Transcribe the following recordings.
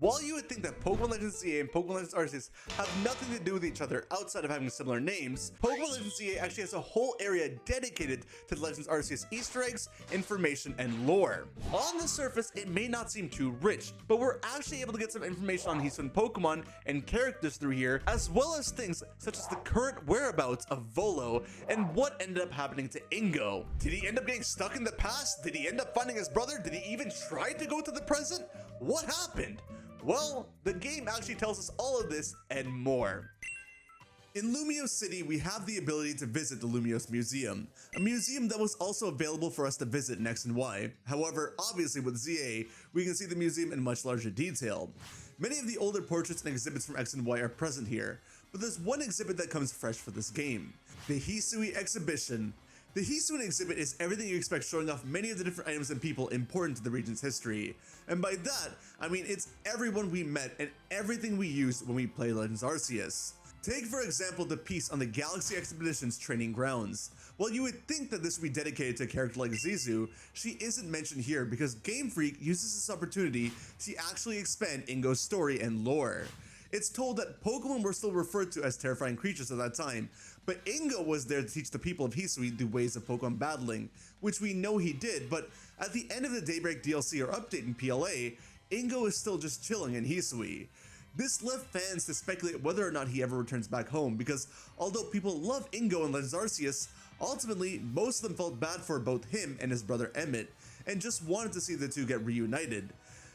While you would think that Pokemon Legends ZA and Pokemon Legends Arceus have nothing to do with each other outside of having similar names, Pokemon Legends ZA actually has a whole area dedicated to the Legends Arceus Easter eggs, information, and lore. On the surface, it may not seem too rich, but we're actually able to get some information on HIsui Pokemon and characters through here, as well as things such as the current whereabouts of Volo and what ended up happening to Ingo. Did he end up getting stuck in the past? Did he end up finding his brother? Did he even try to go to the present? What happened? Well, the game actually tells us all of this and more. In Lumiose City, we have the ability to visit the Lumiose Museum, a museum that was also available for us to visit in X and Y. However, obviously with ZA, we can see the museum in much larger detail. Many of the older portraits and exhibits from X and Y are present here, but there's one exhibit that comes fresh for this game, the HIsui exhibition. The HIsui exhibit is everything you expect, showing off many of the different items and people important to the region's history. And by that, I mean it's everyone we met and everything we used when we played Legends Arceus. Take for example the piece on the Galaxy Expedition's training grounds. While you would think that this would be dedicated to a character like Zizu, she isn't mentioned here because Game Freak uses this opportunity to actually expand Ingo's story and lore. It's told that Pokemon were still referred to as terrifying creatures at that time, but Ingo was there to teach the people of HIsui the ways of Pokemon battling, which we know he did, but at the end of the Daybreak DLC or update in PLA, Ingo is still just chilling in HIsui. This left fans to speculate whether or not he ever returns back home, because although people love Ingo and Legends Arceus, ultimately most of them felt bad for both him and his brother Emmett, and just wanted to see the two get reunited.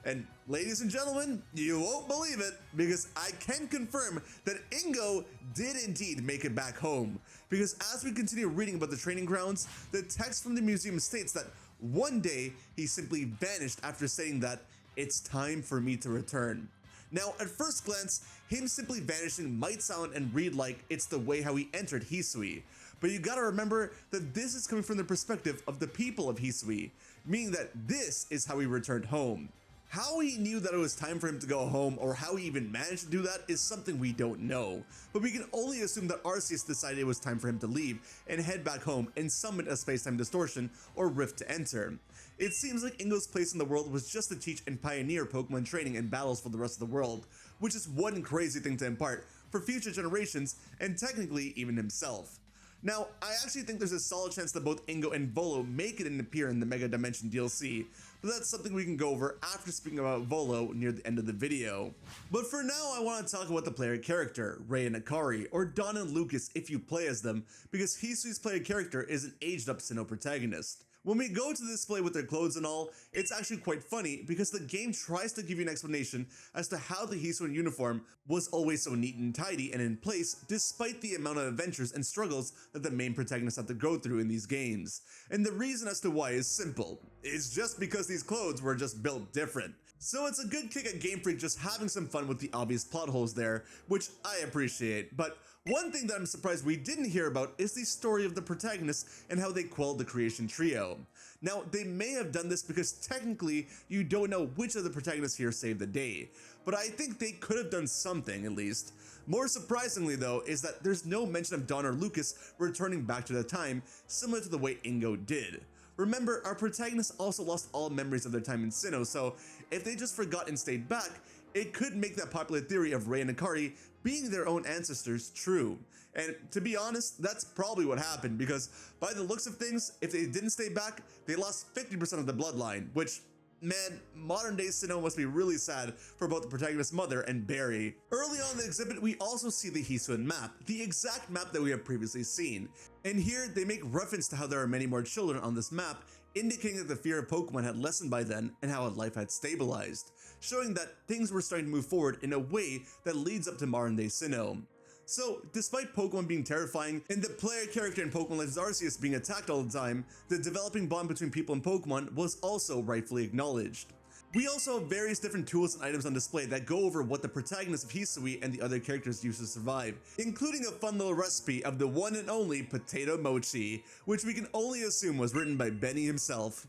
And ladies and gentlemen, you won't believe it, because I can confirm that Ingo did indeed make it back home. Because as we continue reading about the training grounds, the text from the museum states that one day he simply vanished after saying that it's time for me to return. Now, at first glance, him simply vanishing might sound and read like it's the way how he entered HIsui. But you gotta remember that this is coming from the perspective of the people of HIsui, meaning that this is how he returned home. How he knew that it was time for him to go home, or how he even managed to do that, is something we don't know. But we can only assume that Arceus decided it was time for him to leave and head back home and summoned a space-time distortion or rift to enter. It seems like Ingo's place in the world was just to teach and pioneer Pokemon training and battles for the rest of the world, which is one crazy thing to impart for future generations and technically even himself. Now, I actually think there's a solid chance that both Ingo and Volo make it and appear in the Mega Dimension DLC, but that's something we can go over after speaking about Volo near the end of the video. But for now, I want to talk about the player character, Rei and Akari, or Dawn and Lucas if you play as them, because HIsui's player character is an aged up Sinnoh protagonist. When we go to display with their clothes and all, it's actually quite funny because the game tries to give you an explanation as to how the HIsui uniform was always so neat and tidy and in place despite the amount of adventures and struggles that the main protagonists have to go through in these games. And the reason as to why is simple. It's just because these clothes were just built different. So it's a good kick at Game Freak just having some fun with the obvious plot holes there, which I appreciate. But one thing that I'm surprised we didn't hear about is the story of the protagonists and how they quelled the creation trio. Now, they may have done this because technically you don't know which of the protagonists here saved the day, but I think they could have done something at least. More surprisingly though is that there's no mention of Dawn or Lucas returning back to the time, similar to the way Ingo did. Remember, our protagonists also lost all memories of their time in Sinnoh, so if they just forgot and stayed back, it could make that popular theory of Rei and Akari being their own ancestors true. And to be honest, that's probably what happened, because by the looks of things, if they didn't stay back, they lost 50% of the bloodline, which, man, modern day Sinnoh must be really sad for both the protagonist's mother and Barry. Early on in the exhibit, we also see the HIsui map, the exact map that we have previously seen. And here, they make reference to how there are many more children on this map, indicating that the fear of Pokemon had lessened by then and how life had stabilized, showing that things were starting to move forward in a way that leads up to modern day Sinnoh. So, despite Pokemon being terrifying and the player character in Pokemon Legends Arceus being attacked all the time, the developing bond between people and Pokemon was also rightfully acknowledged. We also have various different tools and items on display that go over what the protagonist of HIsui and the other characters use to survive, including a fun little recipe of the one and only potato mochi, which we can only assume was written by Benny himself.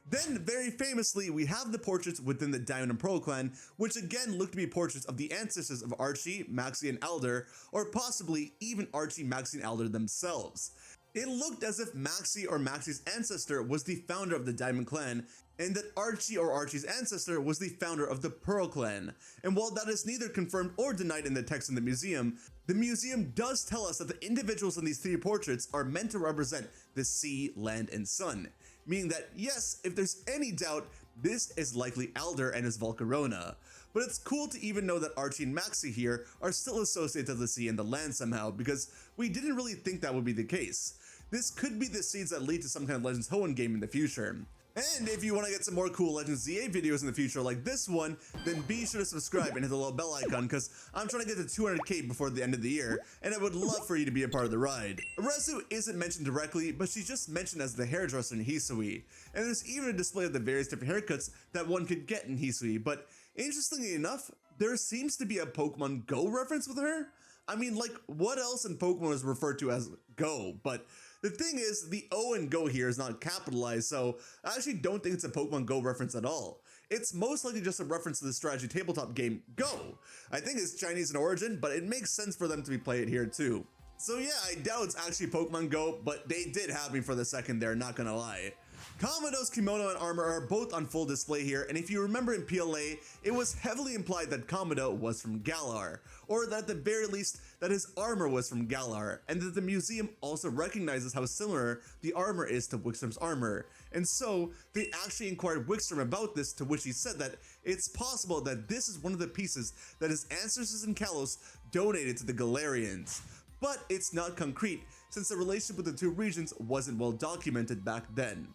Then, very famously, we have the portraits within the Diamond and Pearl clan, which again look to be portraits of the ancestors of Archie, Maxie, and Alder, or possibly even Archie, Maxie, and Alder themselves. It looked as if Maxie or Maxie's ancestor was the founder of the Diamond Clan, and that Archie or Archie's ancestor was the founder of the Pearl Clan. And while that is neither confirmed or denied in the text in the museum does tell us that the individuals in these three portraits are meant to represent the sea, land, and sun. Meaning that yes, if there's any doubt, this is likely Alder and his Volcarona. But it's cool to even know that Archie and Maxie here are still associated to the sea and the land somehow, because we didn't really think that would be the case. This could be the seeds that lead to some kind of Legends Hoenn game in the future. And if you want to get some more cool Legends ZA videos in the future like this one, then be sure to subscribe and hit the little bell icon, because I'm trying to get to 200k before the end of the year, and I would love for you to be a part of the ride. Arezu isn't mentioned directly, but she's just mentioned as the hairdresser in HIsui, and there's even a display of the various different haircuts that one could get in HIsui, but interestingly enough, there seems to be a Pokemon Go reference with her. I mean, like, what else in Pokemon is referred to as Go? But the thing is, the O in Go here is not capitalized, so I actually don't think it's a Pokemon Go reference at all. It's most likely just a reference to the strategy tabletop game Go. I think it's Chinese in origin, but it makes sense for them to be played here too. So yeah, I doubt it's actually Pokemon Go, but they did have me for the second there, not gonna lie. Kamado's kimono and armor are both on full display here, and if you remember in PLA, it was heavily implied that Kamado was from Galar, or that at the very least that his armor was from Galar, and that the museum also recognizes how similar the armor is to Wikstrom's armor. And so, they actually inquired Wikstrom about this, to which he said that it's possible that this is one of the pieces that his ancestors in Kalos donated to the Galarians. But it's not concrete, since the relationship with the two regions wasn't well documented back then.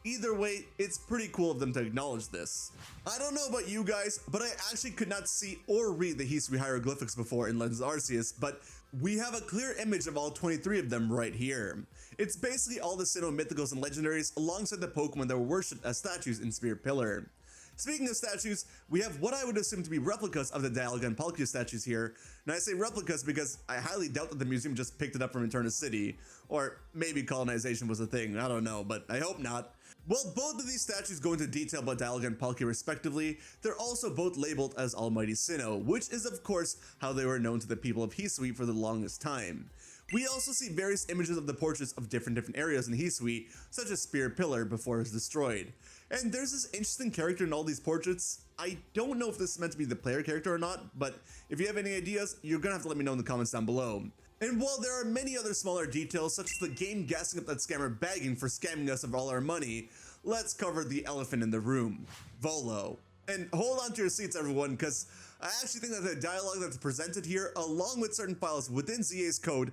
Either way, it's pretty cool of them to acknowledge this. I don't know about you guys, but I actually could not see or read the HIsui hieroglyphics before in Legends Arceus, but we have a clear image of all 23 of them right here. It's basically all the Sinnoh mythicals and legendaries alongside the Pokemon that were worshipped as statues in Spirit Pillar. Speaking of statues, we have what I would assume to be replicas of the Dialga and Palkia statues here. And I say replicas because I highly doubt that the museum just picked it up from Eterna City. Or maybe colonization was a thing, I don't know, but I hope not. While both of these statues go into detail about Dialga and Palkia respectively, they're also both labeled as Almighty Sinnoh, which is of course how they were known to the people of HIsui for the longest time. We also see various images of the portraits of different areas in HIsui, such as Spirit Pillar before it was destroyed. And there's this interesting character in all these portraits. I don't know if this is meant to be the player character or not, but if you have any ideas, you're gonna have to let me know in the comments down below. And while there are many other smaller details, such as the game gassing up that scammer begging for scamming us of all our money, let's cover the elephant in the room, Volo. And hold on to your seats, everyone, because I actually think that the dialogue that's presented here, along with certain files within ZA's code,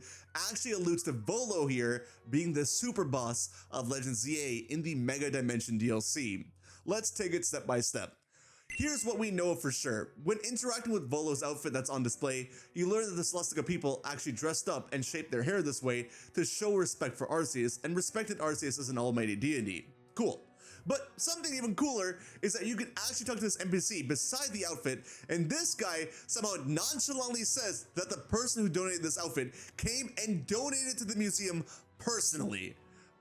actually alludes to Volo here being the super boss of Legends ZA in the Mega Dimension DLC. Let's take it step by step. Here's what we know for sure. When interacting with Volo's outfit that's on display, you learn that the Celestica people actually dressed up and shaped their hair this way to show respect for Arceus and respected Arceus as an almighty deity. Cool. But something even cooler is that you can actually talk to this NPC beside the outfit, and this guy somehow nonchalantly says that the person who donated this outfit came and donated to the museum personally.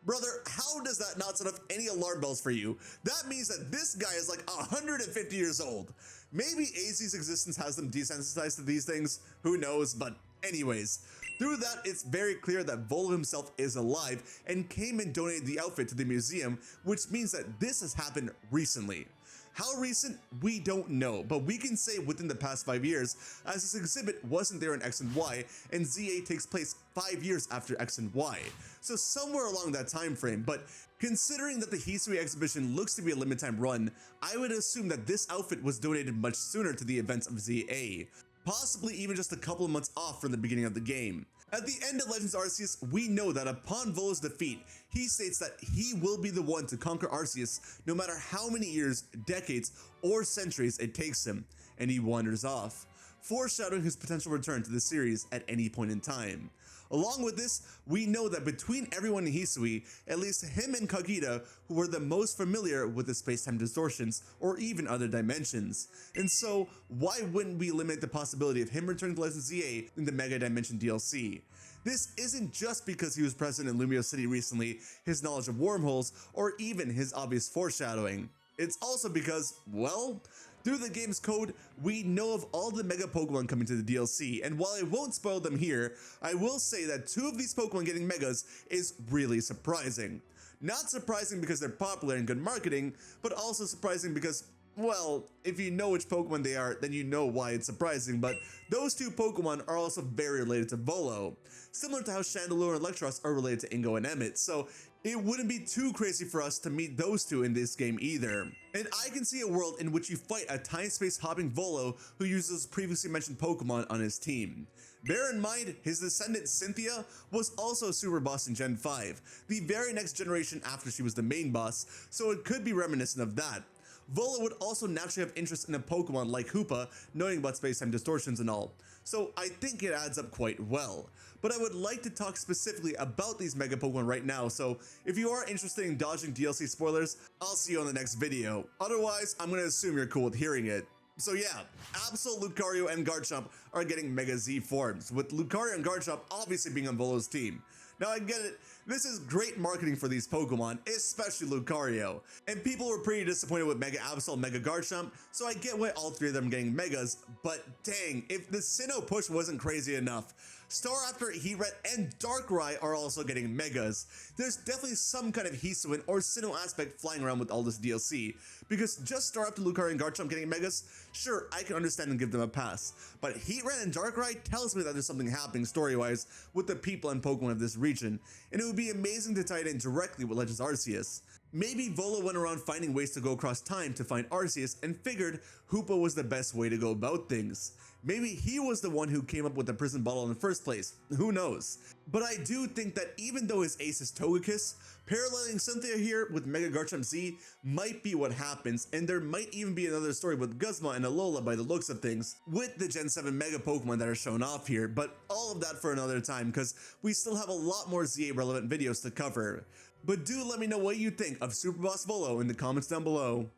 Brother, how does that not set off any alarm bells for you? That means that this guy is like 150 years old. Maybe AZ's existence has them desensitized to these things, who knows, but anyways. Through that, it's very clear that Volo himself is alive and came and donated the outfit to the museum, which means that this has happened recently. How recent? We don't know, but we can say within the past 5 years, as this exhibit wasn't there in X and Y, and ZA takes place 5 years after X and Y. So somewhere along that time frame, but considering that the HIsui exhibition looks to be a limited time run, I would assume that this outfit was donated much sooner to the events of ZA. Possibly even just a couple of months off from the beginning of the game. At the end of Legends Arceus, we know that upon Volo's defeat, he states that he will be the one to conquer Arceus no matter how many years, decades, or centuries it takes him, and he wanders off, foreshadowing his potential return to the series at any point in time. Along with this, we know that between everyone in HIsui, at least him and Kagita, who were the most familiar with the space-time distortions or even other dimensions. And so, why wouldn't we eliminate the possibility of him returning to Legends ZA in the Mega Dimension DLC? This isn't just because he was present in Lumiose City recently, his knowledge of wormholes, or even his obvious foreshadowing. It's also because, well, Through the game's code, we know of all the Mega Pokemon coming to the DLC, and while I won't spoil them here, I will say that 2 of these Pokemon getting Megas is really surprising. Not surprising because they're popular and good marketing, but also surprising because, well, if you know which Pokemon they are, then you know why it's surprising, but those 2 Pokemon are also very related to Volo, similar to how Chandelure and Electros are related to Ingo and Emmett, so it wouldn't be too crazy for us to meet those 2 in this game either. And I can see a world in which you fight a time-space hopping Volo who uses previously mentioned Pokemon on his team. Bear in mind, his descendant Cynthia was also a super boss in Gen 5, the very next generation after she was the main boss, so it could be reminiscent of that. Volo would also naturally have interest in a Pokemon like Hoopa, knowing about space-time distortions and all, so I think it adds up quite well. But I would like to talk specifically about these Mega Pokemon right now, so if you are interested in dodging DLC spoilers, I'll see you on the next video. Otherwise, I'm gonna assume you're cool with hearing it. So yeah, Absol, Lucario, and Garchomp are getting Mega Z forms, with Lucario and Garchomp obviously being on Volo's team. Now I get it, this is great marketing for these Pokemon, especially Lucario, and people were pretty disappointed with Mega Absol and Mega Garchomp, so I get why all 3 of them are getting Megas, but dang, if the Sinnoh push wasn't crazy enough, Staraptor, Heatran, and Darkrai are also getting Megas. There's definitely some kind of HIsui or Sinnoh aspect flying around with all this DLC, because just Staraptor, Lucario, and Garchomp getting Megas, sure, I can understand and give them a pass, but Heatran and Darkrai tells me that there's something happening story-wise with the people and Pokemon of this region, and it would be amazing to tie it in directly with Legends Arceus. Maybe Volo went around finding ways to go across time to find Arceus and figured Hoopa was the best way to go about things. Maybe he was the one who came up with the prison bottle in the first place, who knows. But I do think that even though his ace is Togekiss, paralleling Cynthia here with Mega Garchomp Z might be what happens, and there might even be another story with Guzma and Alola by the looks of things, with the Gen 7 Mega Pokemon that are shown off here, but all of that for another time because we still have a lot more ZA relevant videos to cover. But do let me know what you think of Superboss Volo in the comments down below.